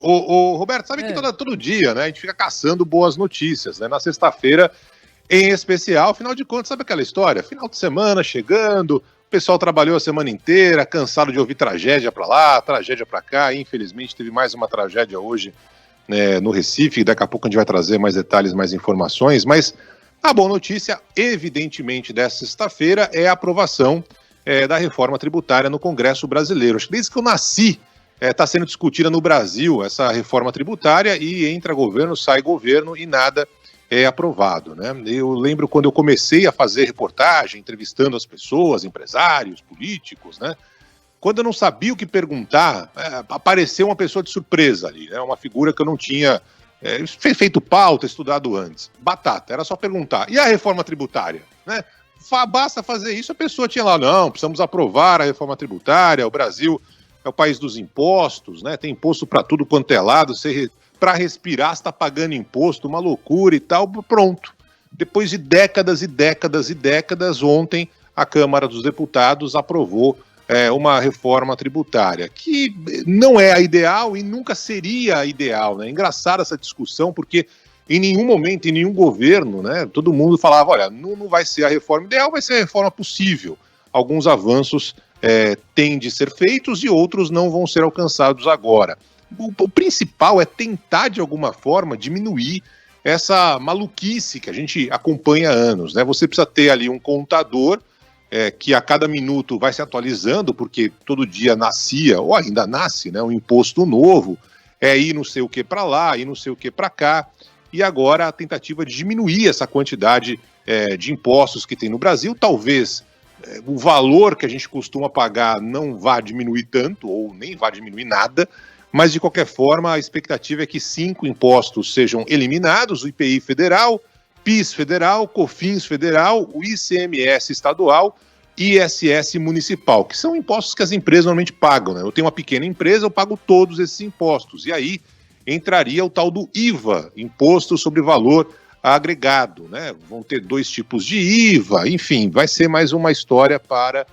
Roberto, sabe que É. todo dia, né, a gente fica caçando boas notícias, né? Na sexta-feira, em especial, afinal de contas, sabe aquela história? Final de semana chegando, o pessoal trabalhou a semana inteira, cansado de ouvir tragédia pra lá, tragédia pra cá, e infelizmente teve mais uma tragédia hoje, né, no Recife, daqui a pouco a gente vai trazer mais detalhes, mais informações, mas a boa notícia, evidentemente, dessa sexta-feira é a aprovação da reforma tributária no Congresso Brasileiro. Acho que desde que eu nasci, está sendo discutida no Brasil essa reforma tributária e entra governo, sai governo e nada é aprovado, né? Eu lembro quando eu comecei a fazer reportagem, entrevistando as pessoas, empresários, políticos, né? Quando eu não sabia o que perguntar, apareceu uma pessoa de surpresa ali, né? Uma figura que eu não tinha feito pauta, estudado antes. Batata, era só perguntar. E a reforma tributária, né? Basta fazer isso, a pessoa tinha lá, não, precisamos aprovar a reforma tributária, o Brasil é o país dos impostos, né? Tem imposto para tudo quanto é lado, para respirar você está pagando imposto, uma loucura e tal, pronto. Depois de décadas e décadas e décadas, ontem a Câmara dos Deputados aprovou uma reforma tributária, que não é a ideal e nunca seria a ideal, né? É engraçada essa discussão, porque em nenhum momento, em nenhum governo, né, todo mundo falava, olha, não vai ser a reforma ideal, vai ser a reforma possível. Alguns avanços têm de ser feitos e outros não vão ser alcançados agora. O principal é tentar, de alguma forma, diminuir essa maluquice que a gente acompanha há anos, né? Você precisa ter ali um contador que a cada minuto vai se atualizando, porque todo dia nascia, ou ainda nasce, né, um imposto novo, ir não sei o que para lá, ir não sei o que para cá, e agora a tentativa de diminuir essa quantidade de impostos que tem no Brasil, talvez o valor que a gente costuma pagar não vá diminuir tanto, ou nem vá diminuir nada, mas de qualquer forma a expectativa é que 5 impostos sejam eliminados, o IPI federal, PIS federal, COFINS federal, o ICMS estadual e ISS municipal, que são impostos que as empresas normalmente pagam, né? Eu tenho uma pequena empresa, eu pago todos esses impostos, e aí entraria o tal do IVA, Imposto sobre Valor Agregado, né? Vão ter 2 tipos de IVA, enfim, vai ser mais uma história para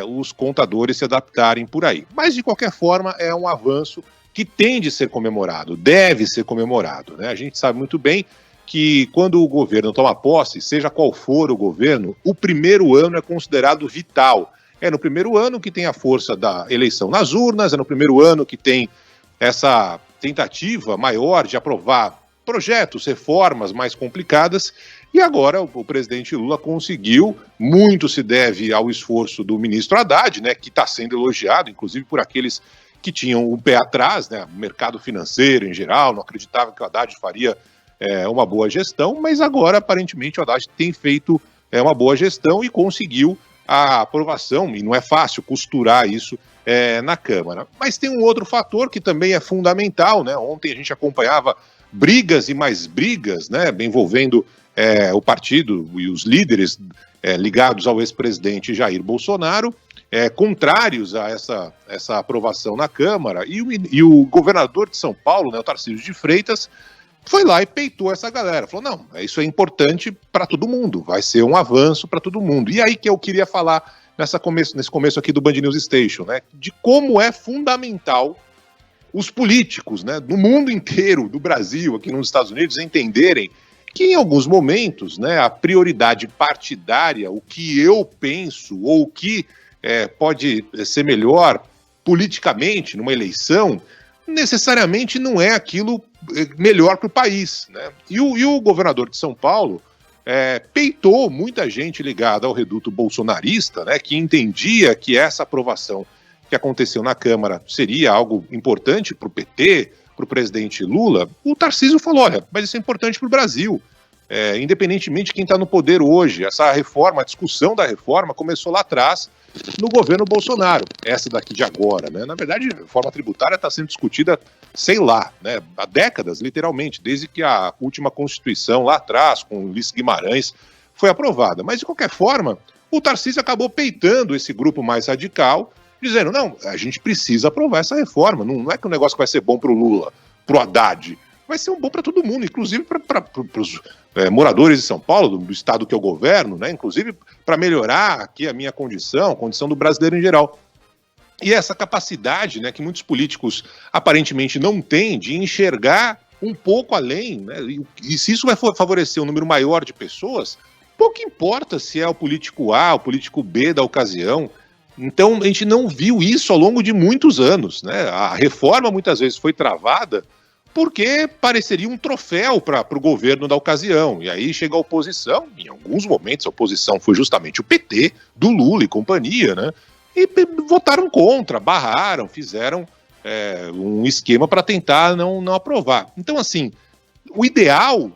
os contadores se adaptarem por aí. Mas, de qualquer forma, é um avanço que tem de ser comemorado, deve ser comemorado, né? A gente sabe muito bem que quando o governo toma posse, seja qual for o governo, o primeiro ano é considerado vital. É no primeiro ano que tem a força da eleição nas urnas, é no primeiro ano que tem essa tentativa maior de aprovar projetos, reformas mais complicadas, e agora o presidente Lula conseguiu, muito se deve ao esforço do ministro Haddad, né, que está sendo elogiado, inclusive por aqueles que tinham o pé atrás, né, o mercado financeiro em geral, não acreditava que o Haddad faria uma boa gestão, mas agora, aparentemente, o Haddad tem feito uma boa gestão e conseguiu a aprovação, e não é fácil costurar isso na Câmara. Mas tem um outro fator que também é fundamental, né? Ontem a gente acompanhava brigas e mais brigas, né, envolvendo o partido e os líderes ligados ao ex-presidente Jair Bolsonaro, contrários a essa aprovação na Câmara, e o governador de São Paulo, né, o Tarcísio de Freitas, foi lá e peitou essa galera. Falou, não, isso é importante para todo mundo, vai ser um avanço para todo mundo. E aí que eu queria falar nesse começo aqui do Band News Station, né, de como é fundamental os políticos, né, do mundo inteiro, do Brasil, aqui nos Estados Unidos, entenderem que em alguns momentos, né, a prioridade partidária, o que eu penso ou o que pode ser melhor politicamente numa eleição, necessariamente não é aquilo melhor para o país, né? E o governador de São Paulo peitou muita gente ligada ao reduto bolsonarista, né, que entendia que essa aprovação que aconteceu na Câmara seria algo importante para o PT, para o presidente Lula. O Tarcísio falou, olha, mas isso é importante para o Brasil. Independentemente de quem está no poder hoje, essa reforma, a discussão da reforma começou lá atrás, no governo Bolsonaro, essa daqui de agora, né? Na verdade, a reforma tributária está sendo discutida, sei lá, né, há décadas, literalmente, desde que a última Constituição lá atrás, com Ulisses Guimarães, foi aprovada. Mas, de qualquer forma, o Tarcísio acabou peitando esse grupo mais radical, dizendo, não, a gente precisa aprovar essa reforma, não é que o negócio vai ser bom para o Lula, para o Haddad, vai ser um bom para todo mundo, inclusive para os moradores de São Paulo, do estado que eu governo, né? Inclusive para melhorar aqui a minha condição, a condição do brasileiro em geral. E essa capacidade, né, que muitos políticos aparentemente não têm de enxergar um pouco além, né, e se isso vai favorecer um número maior de pessoas, pouco importa se é o político A, o político B da ocasião. Então, a gente não viu isso ao longo de muitos anos, né? A reforma muitas vezes foi travada porque pareceria um troféu para o governo da ocasião. E aí chega a oposição, em alguns momentos a oposição foi justamente o PT, do Lula e companhia, né? E votaram contra, barraram, fizeram um esquema para tentar não aprovar. Então, assim, o ideal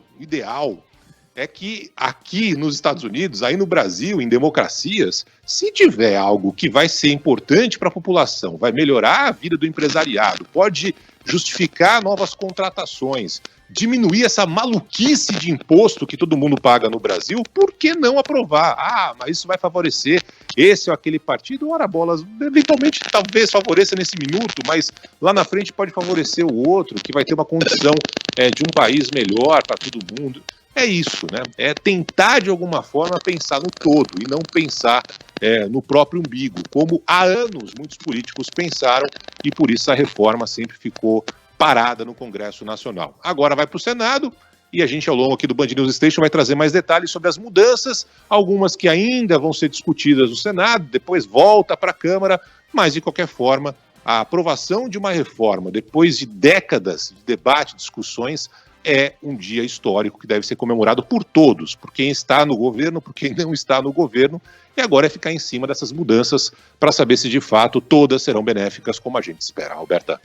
é que aqui nos Estados Unidos, aí no Brasil, em democracias, se tiver algo que vai ser importante para a população, vai melhorar a vida do empresariado, pode justificar novas contratações, diminuir essa maluquice de imposto que todo mundo paga no Brasil, por que não aprovar? Ah, mas isso vai favorecer esse ou aquele partido? Ora bolas, eventualmente talvez favoreça nesse minuto, mas lá na frente pode favorecer o outro, que vai ter uma condição de um país melhor para todo mundo. É isso, né? É tentar de alguma forma pensar no todo e não pensar no próprio umbigo, como há anos muitos políticos pensaram, e por isso a reforma sempre ficou parada no Congresso Nacional. Agora vai para o Senado e a gente, ao longo aqui do Band News Station, vai trazer mais detalhes sobre as mudanças, algumas que ainda vão ser discutidas no Senado, depois volta para a Câmara, mas de qualquer forma, a aprovação de uma reforma, depois de décadas de debate, discussões, é um dia histórico que deve ser comemorado por todos, por quem está no governo, por quem não está no governo, e agora é ficar em cima dessas mudanças para saber se de fato todas serão benéficas como a gente espera, Roberta.